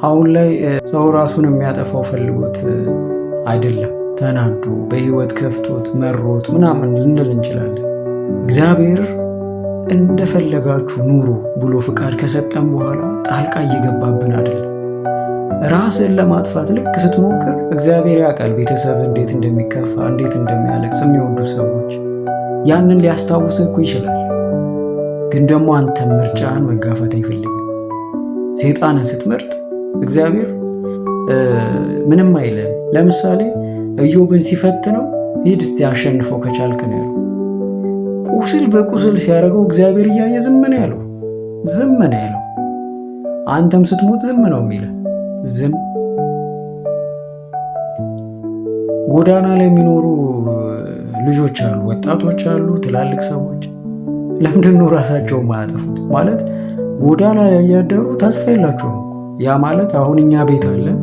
አሁን ላይ ሰው ራሱን የሚያጠፋው ፈልጎት አይደለም፣ ተናዶ በህይወት ከፍቶት መሮት ምናምን ልንል እንችላለን። እግዚአብሔር እንደፈለጋችሁ ኑሩ ብሎ ፍቃድ ከሰጠን በኋላ ጣልቃ እየገባብን አይደለም። ራስን ለማጥፋት ልክ ስትሞክር እግዚአብሔር ያውቃል ቤተሰብ እንዴት እንደሚከፋ እንዴት እንደሚያለቅስ፣ የሚወዱ ሰዎች ያንን ሊያስታውስህ እኮ ይችላል። ግን ደግሞ አንተ ምርጫን መጋፋት አይፈልግም። ሴጣንን ስትመርጥ እግዚአብሔር ምንም አይልም። ለምሳሌ ኢዮብን ሲፈትነው ሂድ እስቲ አሸንፈው ከቻልክ ነው ያለው። ቁስል በቁስል ሲያደርገው እግዚአብሔር እያየ ዝም ነው ያለው። ዝም ነው ያለው። አንተም ስትሞት ዝም ነው የሚልህ። ዝም። ጎዳና ላይ የሚኖሩ ልጆች አሉ፣ ወጣቶች አሉ፣ ትላልቅ ሰዎች። ለምንድን ነው ራሳቸውን ማያጠፉት? ማለት ጎዳና ላይ እያደሩ ተስፋ የላቸውም። ያ ማለት አሁን እኛ ቤት አለን፣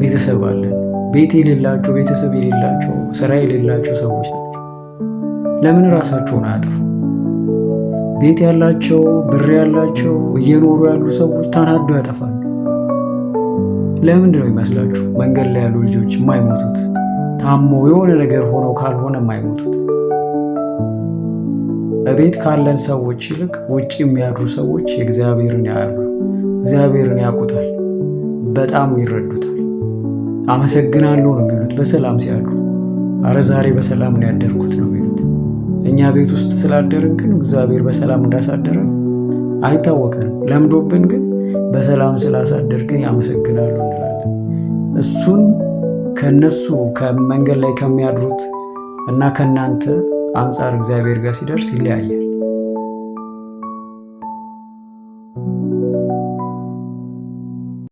ቤተሰብ አለን። ቤት የሌላቸው ቤተሰብ የሌላቸው ስራ የሌላቸው ሰዎች ናቸው። ለምን ራሳቸውን አያጠፉ? ቤት ያላቸው ብር ያላቸው እየኖሩ ያሉ ሰዎች ተናደው ያጠፋሉ። ለምንድን ነው ይመስላችሁ መንገድ ላይ ያሉ ልጆች የማይሞቱት? ታመው የሆነ ነገር ሆነው ካልሆነ የማይሞቱት? በቤት ካለን ሰዎች ይልቅ ውጭ የሚያድሩ ሰዎች እግዚአብሔርን ያያሉ፣ እግዚአብሔርን ያውቁታል፣ በጣም ይረዱታል። አመሰግናለሁ ነው የሚሉት በሰላም ሲያድሩ። አረ ዛሬ በሰላም ነው ያደርኩት ነው የሚሉት። እኛ ቤት ውስጥ ስላደርን ግን እግዚአብሔር በሰላም እንዳሳደረን አይታወቀንም። ለምዶብን ግን በሰላም ስላሳደርከኝ አመሰግናለሁ እንላለን። እሱን ከነሱ ከመንገድ ላይ ከሚያድሩት እና ከናንተ አንጻር እግዚአብሔር ጋር ሲደርስ ይለያያል።